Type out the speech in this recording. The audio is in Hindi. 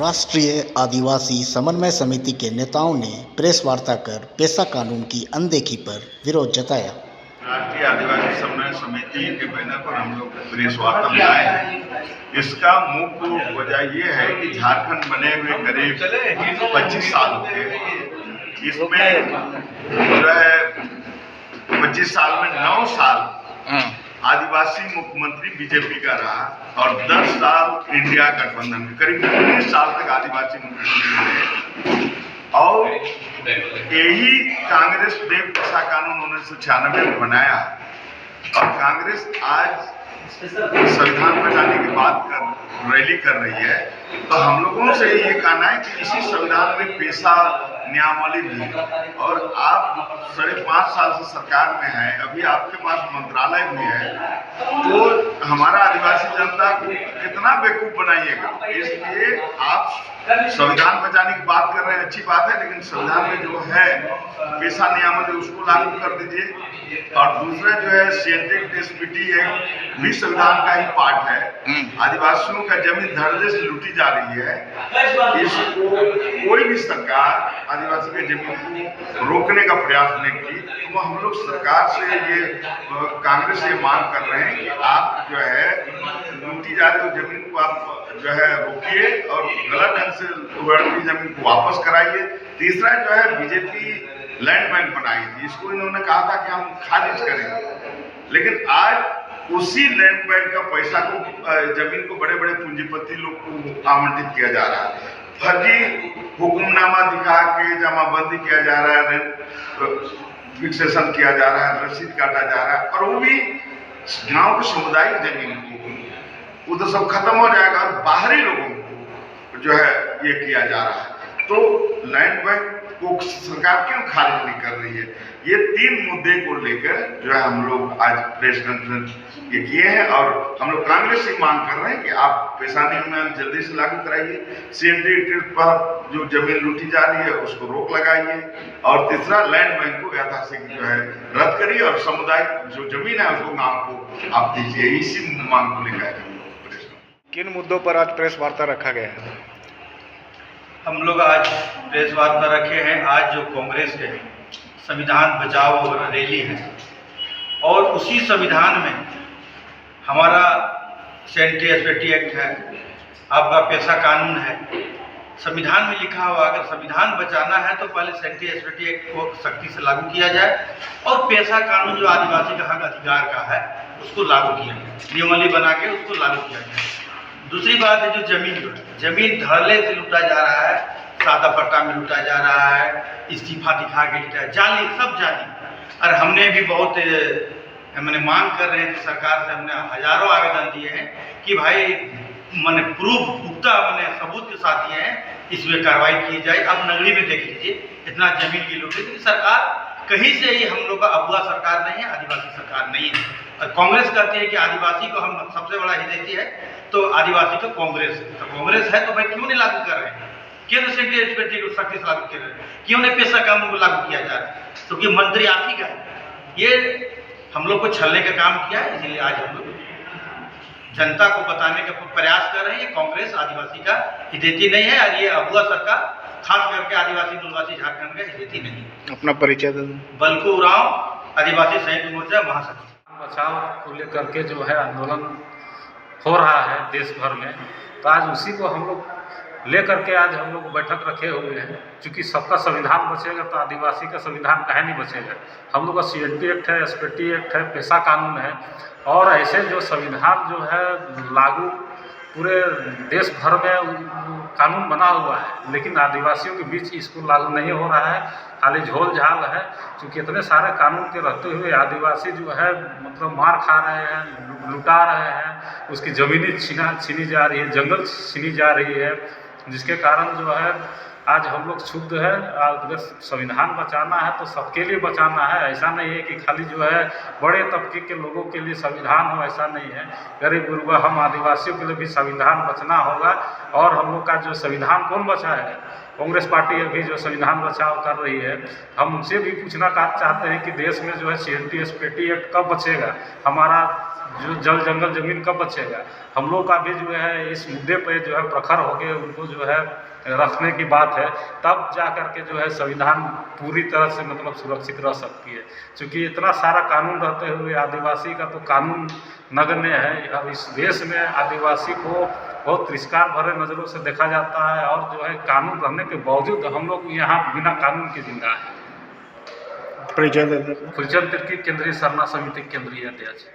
राष्ट्रीय आदिवासी समन्वय समिति के नेताओं ने प्रेस वार्ता कर पेशा कानून की अनदेखी पर विरोध जताया। राष्ट्रीय आदिवासी समन्वय समिति के बैनर पर हम लोग प्रेस वार्ता में आए हैं। इसका मुख्य वजह ये है कि झारखंड बने हुए करीब 25 साल हो गए। इसमें जो है 25 साल में 9 साल आदिवासी मुख्यमंत्री बीजेपी का रहा और 10 साल इंडिया गठबंधन में, करीब 19 साल तक आदिवासी मुख्यमंत्री रहे। और यही कांग्रेस ने पेशा कानून 1996 में बनाया और कांग्रेस आज संविधान बनाने की बात रैली कर रही है। तो हम लोगों से ये कहना है कि इसी संविधान में पेशा नियमावली भी है और आप 5.5 साल से सरकार में हैं, अभी आपके पास मंत्रालय भी है, तो हमारा आदिवासी जनता को कितना बेवकूफ बनाइएगा। इसलिए आप संविधान बचाने की बात कर रहे हैं, अच्छी बात है, लेकिन संविधान में जो है पेशा नियमावली उसको लागू कर दीजिए। और दूसरा जो है सीएनटी एसपीटी भी संविधान का ही पार्ट है। आदिवासियों का जमीन धड़ल्ले से लूटी जा रही है, इसको कोई भी सरकार आदिवासी के जमीन को रोकने का प्रयास नहीं की। तो हम लोग सरकार से ये कांग्रेस से मांग कर रहे हैं कि आप जो है लूटी जा रही जमीन को आप जो है रोकिए और गलत ढंग से उड़ती जमीन को वापस कराइए। तीसरा जो है बीजेपी लैंड बैंक बनाई थी, इसको इन्होंने कहा था कि हम खारिज करेंगे, लेकिन आज उसी लैंड बैंक का पैसा को जमीन को बड़े बड़े पूंजीपति लोग को आवंटित किया जा रहा है। फर्जी हुक्मनामा दिखा के जमाबंदी किया जा रहा है, फिक्सेशन किया जा रहा है, रसीद काटा जा रहा है, और वो भी गांव के सामुदायिक जमीन को, वो तो सब खत्म हो जाएगा और बाहरी लोगों को जो है ये किया जा रहा है। तो लैंड बैंक को सरकार क्यों खारिज नहीं कर रही है? ये 3 मुद्दे को लेकर जो है हम लोग आज प्रेस कॉन्फ्रेंस ये किए हैं और हम लोग कांग्रेस से मांग कर रहे हैं कि आप पेशा नियम जल्दी से लागू कराइए, सीएनटी पर जो जमीन लूटी जा रही है उसको रोक लगाइए, और तीसरा लैंड बैंक को यथाशीघ्र जो है रद्द करिए और सामुदायिक जो जमीन है उसको गाँव को आप दीजिए। इसी मांग को लेकर किन मुद्दों पर आज प्रेस वार्ता रखा गया है? हम लोग आज प्रेस वार्ता रखे हैं। आज जो कांग्रेस के संविधान बचाओ रैली है और उसी संविधान में हमारा सीएनटी एसपीटी एक्ट है, आपका पेशा कानून है। संविधान में लिखा हुआ अगर संविधान बचाना है तो पहले सीएनटी एसपीटी एक्ट को सख्ती से लागू किया जाए और पेशा कानून जो आदिवासी का हक अधिकार का है उसको लागू किया जाए, नियमावली बना के उसको लागू किया जाए। दूसरी बात है जो जमीन धड़ल्ले से लूटा जा रहा है, सादा पट्टा में लूटा जा रहा है, इस्तीफा दिखा के लूटा है, जाली सब जाली। और हमने भी बहुत मैंने मांग कर रहे हैं कि सरकार से हमने हजारों आवेदन दिए हैं कि भाई मैंने प्रूफ पुख्ता मैंने सबूत के साथ दिए हैं, इसमें कार्रवाई की जाए। अब नगरी में देख लीजिए इतना जमीन की लूटी, लेकिन सरकार कहीं से ही हम लोग का अगुआ सरकार नहीं है, आदिवासी सरकार नहीं है। और कांग्रेस कहती है कि आदिवासी को हम सबसे बड़ा हिदायती है, तो आदिवासी तो कांग्रेस है। तो कांग्रेस है तो भाई क्यों नहीं लागू कर रहे हैं? केंद्र सीएनटी एसपीटी को सख्ती से लागू कर रहे हैं, क्यों नहीं पेशा कानून को लागू किया जा रहा है? क्योंकि मंत्री आप ही का है। ये हम लोग को छलने का काम किया है, इसलिए आज हम लोग जनता को बताने का प्रयास कर रहे हैं कांग्रेस आदिवासी का हिदायती नहीं है, और ये अगुआ सरकार खास करके आदिवासी मूलवासी झारखंड का हिदायती नहीं है। अपना परिचय दे। बलकू उरांव, आदिवासी संयुक्त मोर्चा महासचिव। बचाव को लेकर के जो है आंदोलन हो रहा है देश भर में, तो आज उसी को हम लोग लेकर के आज हम लोग बैठक रखे हुए हैं। क्योंकि सबका संविधान बचेगा तो आदिवासी का संविधान काहे नहीं बचेगा? हम लोग का सीएनटी एक्ट है, एसपीटी एक्ट है, पेशा कानून है, और ऐसे जो संविधान जो है लागू पूरे देश भर में कानून बना हुआ है, लेकिन आदिवासियों के बीच इसको लागू नहीं हो रहा है, खाली झोल झाल है। क्योंकि इतने सारे कानून के रहते हुए आदिवासी जो है मतलब मार खा रहे हैं, लुटा रहे हैं, उसकी ज़मीनें छीनी जा रही है, जंगल छीनी जा रही है, जिसके कारण जो है आज हम लोग क्षुब्ध है। अगर संविधान बचाना है तो सबके लिए बचाना है, ऐसा नहीं है कि खाली जो है बड़े तबके के लोगों के लिए संविधान हो, ऐसा नहीं है। गरीब गुरबा हम आदिवासियों के लिए भी संविधान बचना होगा। और हम लोग का जो संविधान कौन बचाएगा? कांग्रेस पार्टी अभी जो संविधान बचाव कर रही है, हम उनसे भी पूछना चाहते हैं कि देश में जो है सीएनटी एसपीटी एक्ट कब बचेगा? हमारा जो जल जंगल जमीन कब बचेगा। हम लोग का भी जो है इस मुद्दे पे जो है प्रखर होकर उनको जो है रखने की बात है, तब जा कर के जो है संविधान पूरी तरह से मतलब सुरक्षित रह सकती है। क्योंकि इतना सारा कानून रहते हुए आदिवासी का तो कानून नगण्य है। अब इस देश में आदिवासी को बहुत तिरस्कार भरे नज़रों से देखा जाता है, और जो है कानून रहने के बावजूद हम लोग यहाँ बिना कानून के जिंदा है। परिचय दे दें। फुलचंद तिर्की, केंद्रीय सरना समिति केंद्रीय अध्यक्ष।